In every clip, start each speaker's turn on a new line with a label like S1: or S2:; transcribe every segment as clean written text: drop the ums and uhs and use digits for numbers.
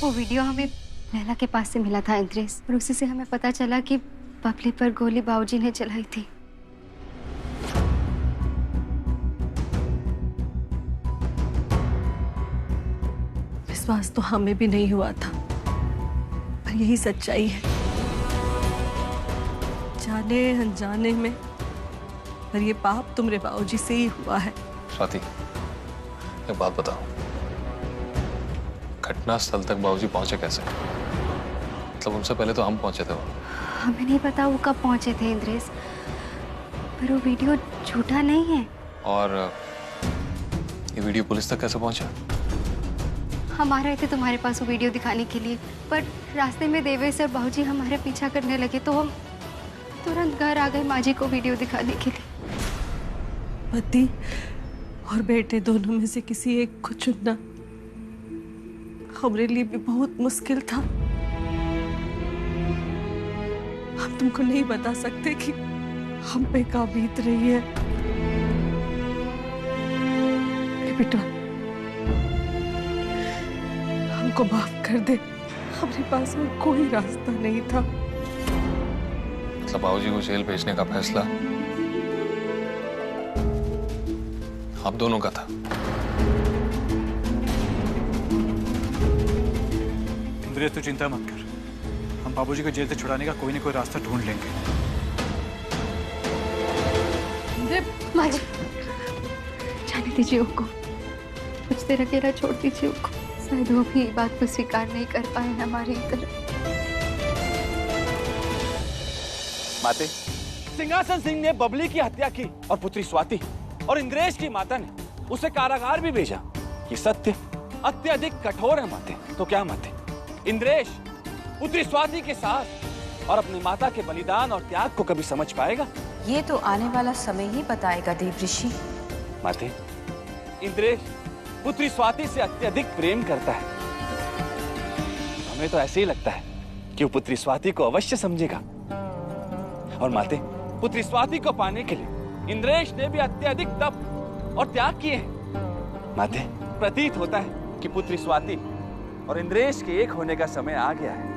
S1: वो वीडियो हमें लैला के पास से मिला था इंद्रेश, और उसी से हमें पता चला कि बबली पर गोली बाबूजी ने चलाई थी।
S2: विश्वास तो हमें भी नहीं हुआ था, पर यही सच्चाई है। जाने अनजाने में, पर ये पाप तुमरे बाबूजी से ही हुआ है।
S3: स्वाति, एक बात बताओ, घटना स्थल तक बाबूजी पहुंचे कैसे? मतलब उनसे पहले तो हम पहुंचे थे।
S1: हमें नहीं पता वो कब पहुंचे थे इंद्रेश, पर वो वीडियो झूठा नहीं है।
S3: और ये वीडियो पुलिस तक कैसे पहुंचा?
S1: हम आ रहे थे तुम्हारे पास वो वीडियो दिखाने के लिए, पर रास्ते में देवेश और बाबूजी हमारे पीछा करने लगे, तो हम तुरंत घर आ गए माँ जी को वीडियो दिखाने के लिए।
S2: पति और बेटे दोनों में से किसी एक को चुनना हमारे लिए भी बहुत मुश्किल था। हम तुमको नहीं बता सकते कि हम पे क्या बीत रही है। बेटा, हमको माफ कर दे, हमारे पास में कोई रास्ता नहीं था।
S3: मतलब बाबूजी को जेल भेजने का फैसला आप दोनों का था?
S4: इंद्रेश, तू चिंता मत कर, हम बाबूजी को जेल से छुड़ाने का कोई ना कोई रास्ता ढूंढ लेंगे।
S1: माँ जी, जाने दीजिए उनको, कुछ देर अकेला छोड़ दीजिए उनको। शायद वो भी बात को स्वीकार नहीं कर पाए हमारी तरफ।
S5: माते, सिंहासन सिंह ने बबली की हत्या की और पुत्री स्वाति और इंद्रेश की माता ने उसे कारागार भी भेजा। ये सत्य अत्यधिक कठोर है माते। तो क्या माते, इंद्रेश पुत्री स्वाति के साथ और अपनी माता के बलिदान और त्याग को कभी समझ पाएगा?
S6: ये तो आने वाला समय ही बताएगा देवऋषि।
S5: माते, इंद्रेश पुत्री स्वाति से अत्यधिक प्रेम करता है। हमें तो ऐसे ही लगता है कि वो पुत्री स्वाति को अवश्य समझेगा। और माते, पुत्री स्वाति को पाने के लिए इंद्रेश ने भी अत्यधिक तप और त्याग किए हैं। माते, प्रतीत होता है कि पुत्री स्वाति और इंद्रेश के एक होने का समय आ गया है।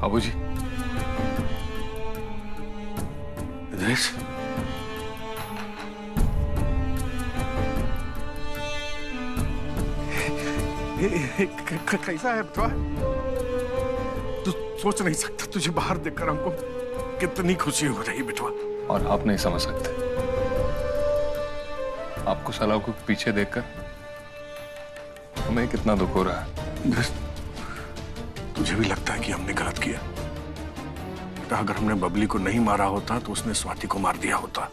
S3: बाबूजी, इंद्रेश,
S7: कैसा है बेटा? तू सोच नहीं सकता, तुझे बाहर देखकर हमको कितनी खुशी हो रही बेटा।
S3: और आप नहीं समझ सकते, आपको सलाह को पीछे देखकर हमें कितना दुख हो रहा है।
S7: तुझे भी लगता है कि हमने गलत किया? बेटा, अगर हमने बबली को नहीं मारा होता तो उसने स्वाति को मार दिया होता।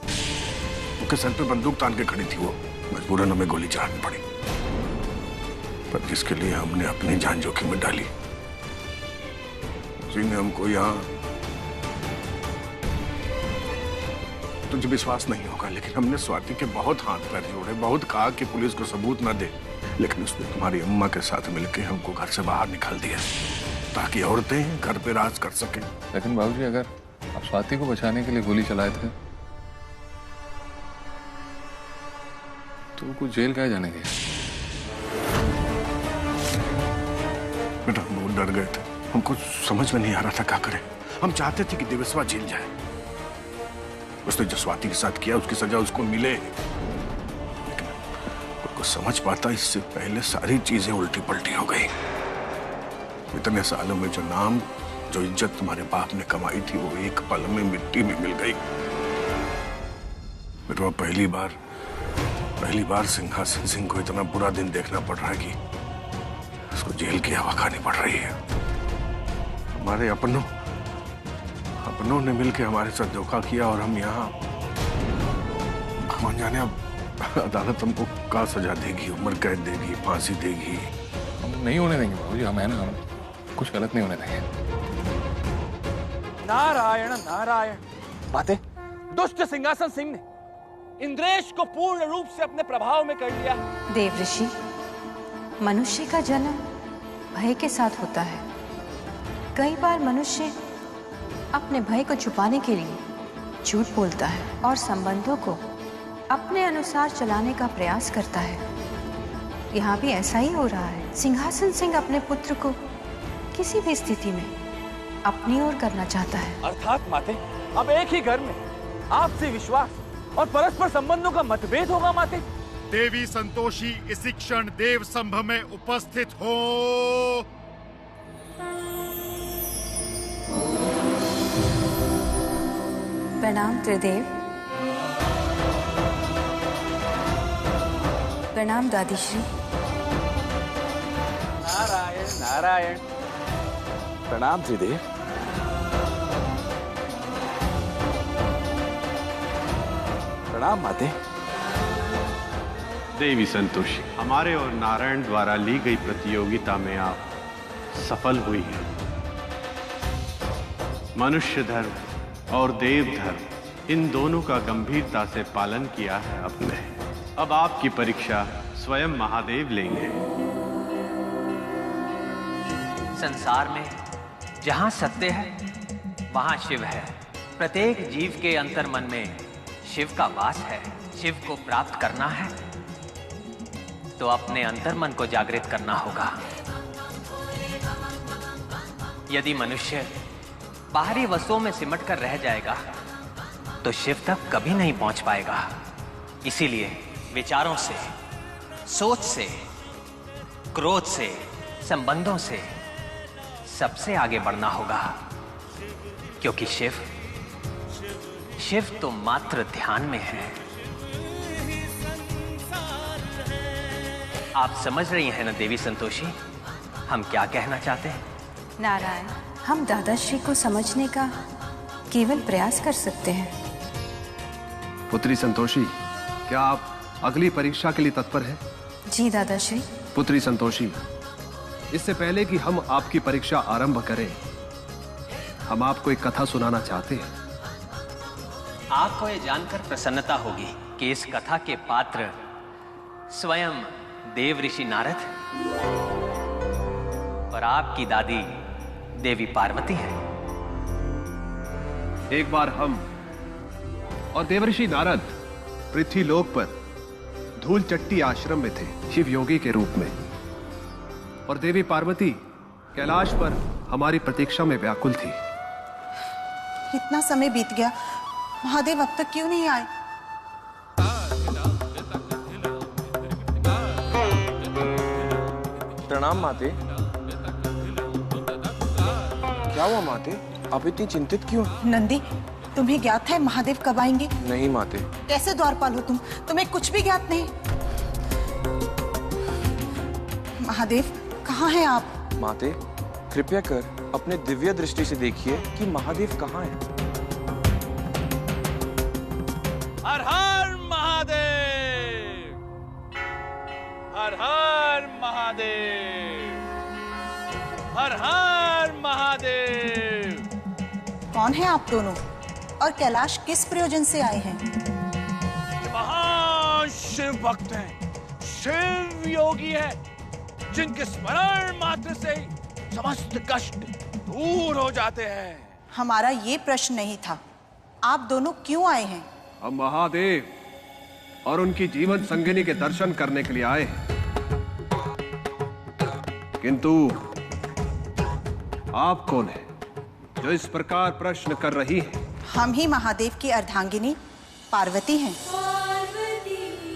S7: उसके सर पे बंदूक तान के खड़ी थी वो, मजबूरन हमें गोली चलानी पड़ी। पर जिसके लिए हमने अपनी जान जोखिम में डाली, उसी ने हमको यहाँ, तुझे विश्वास नहीं होगा लेकिन हमने स्वाति के बहुत हाथ पैर जोड़े, बहुत कहा कि पुलिस को सबूत न दे, लेकिन उसने तुम्हारी अम्मा के साथ मिलकर हमको घर से बाहर निकाल दिया ताकि औरतें घर पे राज कर सके।
S3: लेकिन बाबूजी, अगर आप स्वाति को बचाने के लिए गोली चलाए थे तो कुछ जेल काहे जाने गए?
S7: बेटा, हम बहुत डर गए थे, हमको समझ में नहीं आ रहा था क्या करें। हम चाहते थे कि देवेश्वर जेल जाए, उसने जो स्वाति के साथ किया उसकी सजा उसको मिले, लेकिन उसको समझ पाता इससे पहले सारी चीजें उल्टी पलटी हो गई। इतने सालों में जो नाम, जो इज्जत तुम्हारे बाप ने कमाई थी, वो एक पल में मिट्टी में मिल गई। बेटा, पहली बार सिंहासन सिंह को इतना बुरा दिन देखना पड़ रहा है कि उसको जेल की हवा खानी पड़ रही है। हमारे अपनों ने मिलकर हमारे साथ धोखा किया और हम यहाँ, हम जाने अब अदालत हमको क्या सजा देगी, उम्र कैद देगी, फांसी देगी।
S3: हम नहीं होने देंगे बाबूजी, हम है ना, हम कुछ गलत नहीं होने देंगे।
S5: नारायण नारायण। बातें, दुष्ट सिंहासन सिंह ने इंद्रेश को पूर्ण रूप से अपने प्रभाव में कर लिया।
S6: देवऋषि, मनुष्य का जन्म भय के साथ होता है, कई बार मनुष्य अपने भय को छुपाने के लिए झूठ बोलता है और संबंधों को अपने अनुसार चलाने का प्रयास करता है। यहाँ भी ऐसा ही हो रहा है। सिंहासन सिंह अपने पुत्र को किसी भी स्थिति में अपनी ओर करना चाहता है।
S5: अर्थात माते, अब एक ही घर में आपसी विश्वास और परस्पर संबंधों का मतभेद होगा माते।
S8: देवी संतोषी इसी क्षण देव स्तंभ में उपस्थित हो।
S6: प्रणाम त्रिदेव। प्रणाम दादीश्री।
S5: नारायण नारायण। प्रणाम त्रिदेव। प्रणाम माते।
S9: देवी संतोषी, हमारे और नारायण द्वारा ली गई प्रतियोगिता में आप सफल हुई हैं। मनुष्य धर्म और देव धर्म इन दोनों का गंभीरता से पालन किया है आपने। अब आपकी परीक्षा स्वयं महादेव लेंगे।
S10: संसार में जहां सत्य है वहां शिव है। प्रत्येक जीव के अंतर्मन में शिव का वास है। शिव को प्राप्त करना है तो अपने अंतर्मन को जागृत करना होगा। यदि मनुष्य बाहरी वस्तुओं में सिमट कर रह जाएगा तो शिव तक कभी नहीं पहुंच पाएगा। इसीलिए विचारों से, सोच से, क्रोध से, संबंधों से सबसे आगे बढ़ना होगा, क्योंकि शिव तो मात्र ध्यान में है। आप समझ रही हैं ना देवी संतोषी, हम क्या कहना चाहते हैं?
S6: नारायण, हम दादाश्री को समझने का केवल प्रयास कर सकते हैं।
S11: पुत्री संतोषी, क्या आप अगली परीक्षा के लिए तत्पर हैं?
S6: जी दादाश्री।
S11: पुत्री संतोषी, इससे पहले कि हम आपकी परीक्षा आरंभ करें, हम आपको एक कथा सुनाना चाहते हैं।
S10: आपको ये जानकर प्रसन्नता होगी कि इस कथा के पात्र स्वयं देव ऋषि नारद और आपकी दादी देवी पार्वती है।
S11: एक बार हम और देवऋषि नारद पृथ्वी लोक पर धूल चट्टी आश्रम में थे, शिव योगी के रूप में, और देवी पार्वती कैलाश पर हमारी प्रतीक्षा में व्याकुल थी।
S12: इतना समय बीत गया, महादेव अब तक क्यों नहीं आए?
S13: प्रणाम माते। क्या हुआ माते, आप इतनी चिंतित क्यों?
S12: नंदी, तुम्हें ज्ञात है महादेव कब आएंगे?
S13: नहीं माते।
S12: कैसे द्वारपाल हो तुम? तुम्हें कुछ भी ज्ञात नहीं? महादेव कहाँ हैं आप?
S13: माते, कृपया कर अपने दिव्य दृष्टि से देखिए कि महादेव कहाँ हैं।
S5: हर हर महादेव, हर हर महादेव, हर हर महादेव।
S12: कौन है आप दोनों और कैलाश किस प्रयोजन से आए हैं?
S5: महान शिव भक्त हैं, शिव योगी है, जिनके स्मरण मात्र से समस्त कष्ट दूर हो जाते हैं।
S12: हमारा ये प्रश्न नहीं था, आप दोनों क्यों आए हैं?
S11: हम महादेव और उनकी जीवन संगिनी के दर्शन करने के लिए आए हैं, किंतु आप कौन हैं जो इस प्रकार प्रश्न कर रही हैं?
S12: हम ही महादेव की अर्धांगिनी पार्वती हैं।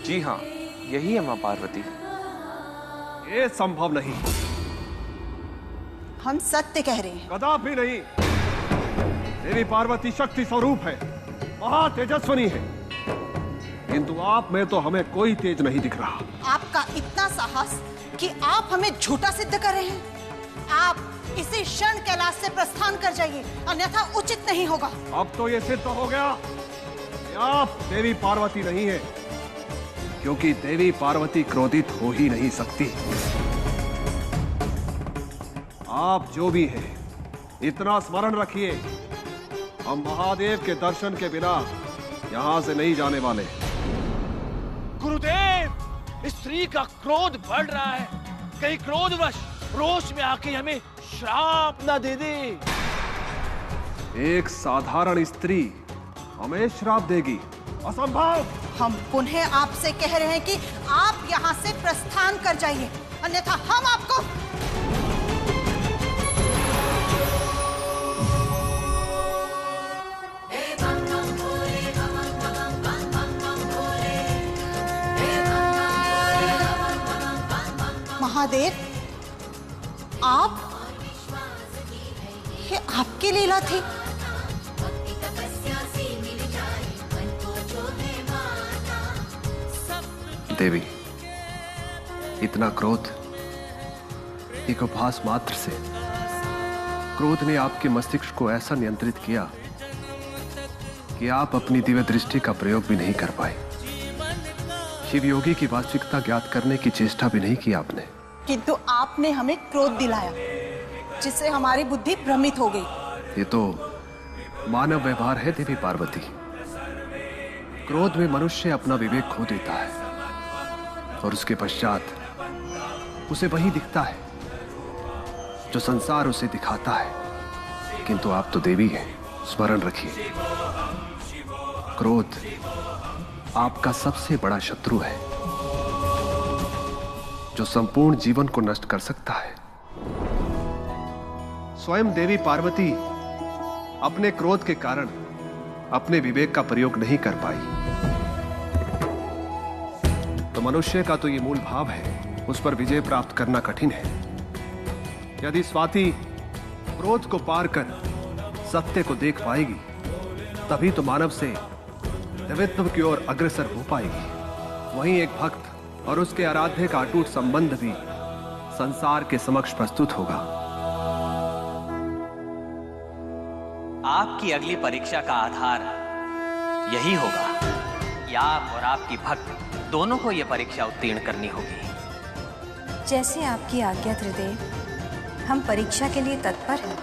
S13: जी हाँ, यही है माँ पार्वती।
S11: ये संभव नहीं।
S12: हम सत्य कह रहे हैं।
S11: कदापि नहीं। देवी पार्वती शक्ति स्वरूप है, महातेजस्विनी है, किंतु आप में तो हमें कोई तेज नहीं दिख रहा।
S12: आपका इतना साहस कि आप हमें झूठा सिद्ध कर रहे हैं। आप इसी क्षण कैलाश से प्रस्थान कर जाइए, अन्यथा उचित नहीं होगा।
S11: अब तो ये सिद्ध हो गया कि आप देवी पार्वती नहीं है, क्योंकि देवी पार्वती क्रोधित हो ही नहीं सकती। आप जो भी हैं, इतना स्मरण रखिए, हम महादेव के दर्शन के बिना यहां से नहीं जाने वाले।
S5: गुरुदेव, स्त्री का क्रोध बढ़ रहा है, कहीं क्रोधवश रोष में आके हमें श्राप ना दे दे।
S11: एक साधारण स्त्री हमें श्राप देगी? असंभव।
S12: हम पुनः आपसे कह रहे हैं कि आप यहाँ से प्रस्थान कर जाइए, अन्यथा हम आपको महादेव, आप, ये आपकी लीला थी?
S11: देवी, इतना क्रोध एक उपहास मात्र से, क्रोध ने आपके मस्तिष्क को ऐसा नियंत्रित किया कि आप अपनी दिव्य दृष्टि का प्रयोग भी नहीं कर पाए। शिव योगी की वास्तविकता ज्ञात करने की चेष्टा भी नहीं की आपने।
S12: किंतु आपने हमें क्रोध दिलाया, जिससे हमारी बुद्धि भ्रमित हो गई।
S11: ये तो मानव व्यवहार है देवी पार्वती। क्रोध में मनुष्य अपना विवेक खो देता है और उसके पश्चात उसे वही दिखता है जो संसार उसे दिखाता है। किंतु आप तो देवी हैं, स्मरण रखिए, क्रोध आपका सबसे बड़ा शत्रु है जो संपूर्ण जीवन को नष्ट कर सकता है। स्वयं देवी पार्वती अपने क्रोध के कारण अपने विवेक का प्रयोग नहीं कर पाई। तो मनुष्य का तो ये मूल भाव है, उस पर विजय प्राप्त करना कठिन है। यदि स्वाति क्रोध को पार कर सत्य को देख पाएगी, तभी तो मानव से दिव्यत्व की ओर अग्रसर हो पाएगी। वहीं एक भक्त और उसके आराध्य का अटूट संबंध भी संसार के समक्ष प्रस्तुत होगा।
S10: आपकी अगली परीक्षा का आधार यही होगा कि आप और आपकी भक्त दोनों को यह परीक्षा उत्तीर्ण करनी होगी।
S6: जैसे आपकी आज्ञा त्रिदेव, हम परीक्षा के लिए तत्पर हैं।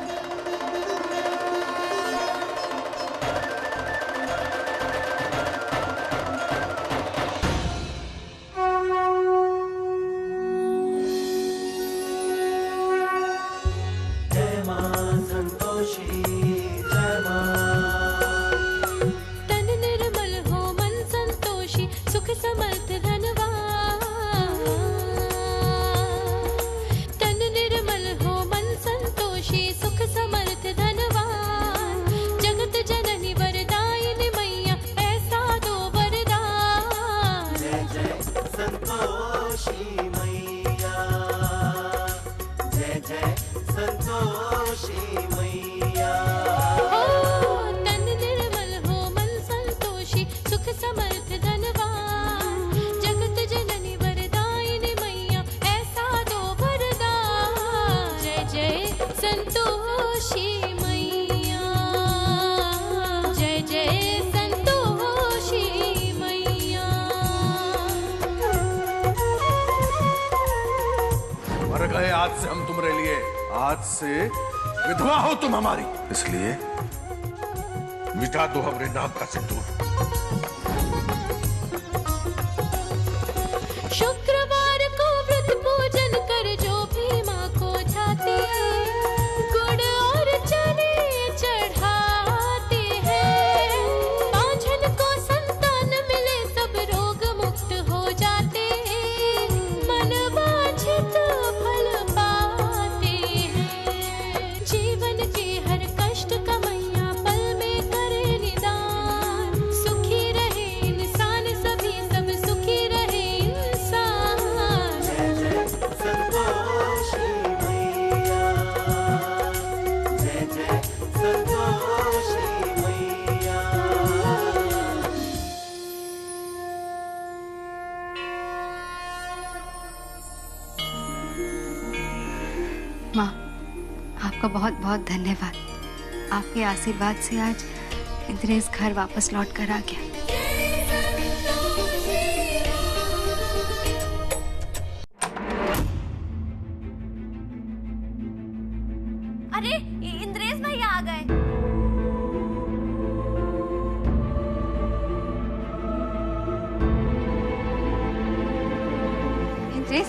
S7: आज से हम तुम्हारे लिए, आज से विधवा हो तुम हमारी, इसलिए मिटा दो हमारे नाम का सिंदूर।
S14: शुक्रवार को व्रत पूजन कर जो भी माँ को जाते, गुड़ और चने चढ़ाते हैं। पांचन को संतान मिले, सब रोग मुक्त हो जाते, मन वांछित फल पाते हैं। जीवन के हर कष्ट का मैया पल में करे निदान, सुखी रहे इंसान सभी, सब सुखी रहे इंसान। जय जय संतोषी मैया, जय जय संतोषी मैया।
S1: माँ, आपका बहुत बहुत धन्यवाद। आपके आशीर्वाद से आज इंद्रेश घर वापस लौट कर आ गया।
S14: अरे इंद्रेश भैया आ गए।
S1: इंद्रेश,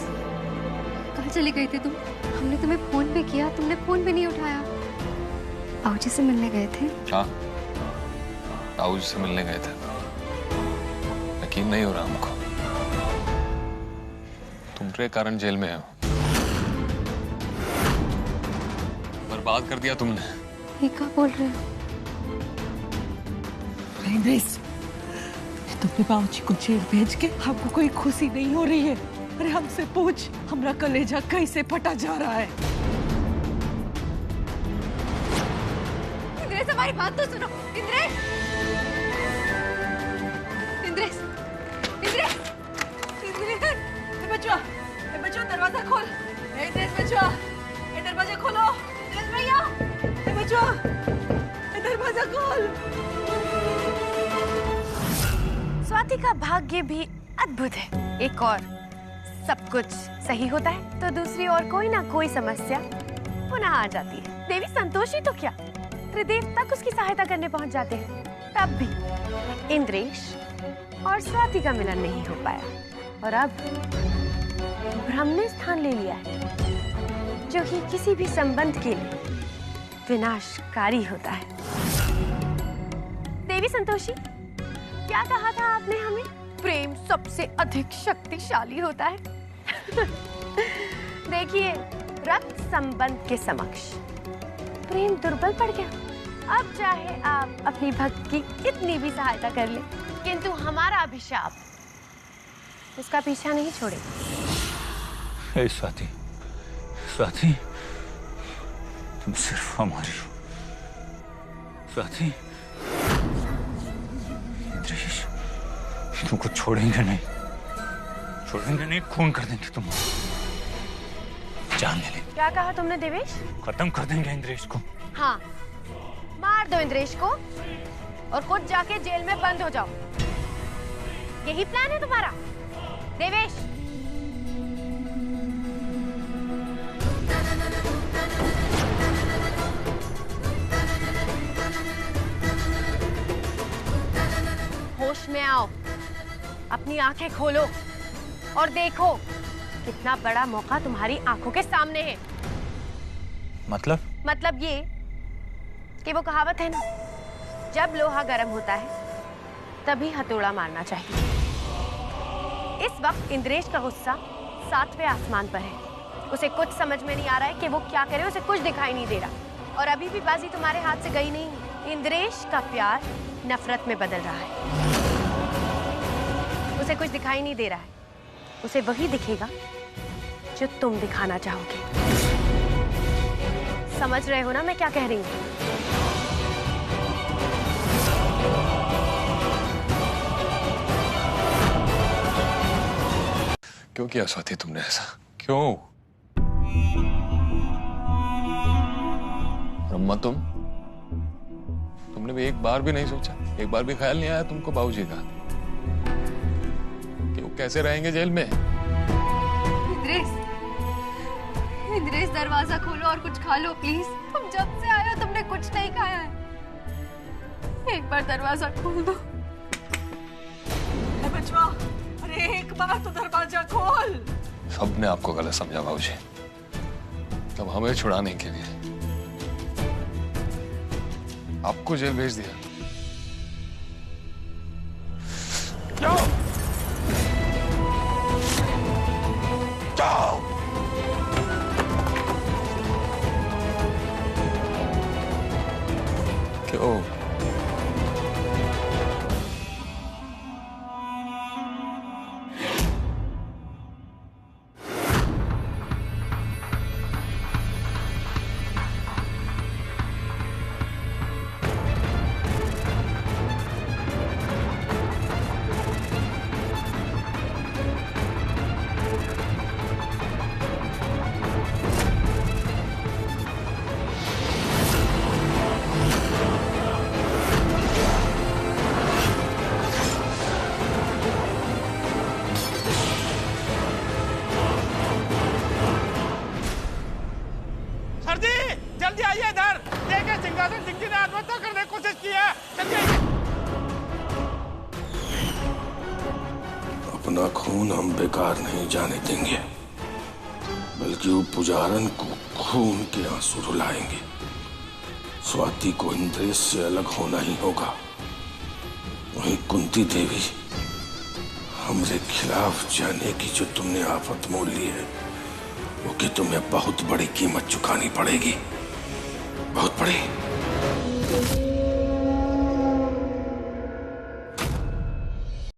S1: कहाँ चले गए थे तुम? हमने तुम्हें फोन पे किया, तुमने फोन भी नहीं उठाया। बाबूजी से मिलने गए थे?
S3: हाँ, बाबूजी से मिलने गए थे। यकीन नहीं हो रहा हमको, तुम्हारे कारण जेल में हो। बर्बाद कर दिया तुमने।
S1: ये क्या बोल रहे हो?
S2: तुमने बाबूजी को जेल भेज के हमको कोई खुशी नहीं हो रही है। अरे हमसे पूछ, हमारा कलेजा कैसे फटा जा रहा है।
S1: इंद्रेश, हमारी बात तो सुनो। इंद्रेश, इंद्रेश, इंद्रेश, इंद्रेश,
S2: बचवा, बचवा दरवाजा खोल। इंद्रेश बचवा, दरवाजा खोलो। इंद्रेश भैया, बचवा, दरवाजा खोल।
S14: स्वाति का भाग्य भी अद्भुत है। एक और सब कुछ सही होता है तो दूसरी और कोई ना कोई समस्या पुनः आ जाती है। देवी संतोषी तो क्या, त्रिदेव तक उसकी सहायता करने पहुंच जाते हैं। तब भी इंद्रेश और स्वाति का मिलन नहीं हो पाया और अब भ्रम ने स्थान ले लिया है, जो कि किसी भी संबंध के लिए विनाशकारी होता है। देवी संतोषी, क्या कहा था आपने हमें? प्रेम सबसे अधिक शक्तिशाली होता है। देखिए, रक्त संबंध के समक्ष प्रेम दुर्बल पड़ गया। अब चाहे आप अपनी भक्त की कितनी भी सहायता कर ले, किंतु हमारा अभिशाप उसका पीछा नहीं छोड़ेगा।
S4: हे स्वाति, स्वाति, तुम सिर्फ हमारी हो। स्वाति, इंद्रेश तुमको छोड़ेंगे नहीं, छोड़ेंगे नहीं, खून कर देंगे तुम, जान ले लेंगे।
S14: क्या कहा तुमने देवेश?
S4: खत्म कर देंगे इंद्रेश को।
S14: हाँ, मार दो इंद्रेश को और खुद जाके जेल में बंद हो जाओ। यही प्लान है तुम्हारा देवेश? होश में आओ, अपनी आंखें खोलो और देखो कितना बड़ा मौका तुम्हारी आंखों के सामने है। मतलब ये कि वो कहावत है ना, जब लोहा गर्म होता है तभी हथौड़ा मारना चाहिए। इस वक्त इंद्रेश का गुस्सा 7वें आसमान पर है। उसे कुछ समझ में नहीं आ रहा है कि वो क्या करे, उसे कुछ दिखाई नहीं दे रहा और अभी भी बाजी तुम्हारे हाथ से गई नहीं। इंद्रेश का प्यार नफरत में बदल रहा है। उसे कुछ दिखाई नहीं दे रहा है, उसे वही दिखेगा जो तुम दिखाना चाहोगे। समझ रहे हो ना मैं क्या कह रही हूँ?
S3: क्यों किया स्वाति तुमने ऐसा? क्यों? ब्रह्मा, तुमने भी एक बार भी नहीं सोचा, एक बार भी ख्याल नहीं आया तुमको बाबूजी का कि वो कैसे रहेंगे जेल में?
S1: इंद्रेश, दरवाजा खोलो और कुछ खा लो प्लीज। तुम जब से आए हो तुमने कुछ नहीं खाया है। एक बार दरवाजा खोल दो।
S2: बचवा, अरे एक बार तो दरवाजा खोल।
S3: सबने आपको गलत समझा बाबूजी। तब हमें छुड़ाने के लिए आपको जेल भेज दिया। जाओ, जाओ। क्यों?
S15: जल्दी आइए इधर। देखिए सिंहासन सिंह जी ने आत्महत्या करने की कोशिश की है। जल्दी आइए।
S7: अपना खून हम बेकार नहीं जाने देंगे। बल्कि वो पुजारन को खून के आंसू रुलाएंगे। स्वाति को इंद्रेश से अलग होना ही होगा। वहीं कुंती देवी, हमरे खिलाफ जाने की जो तुमने आफत मोल ली है, वो कि तुम्हें बहुत बड़ी कीमत चुकानी पड़ेगी, बहुत बड़ी।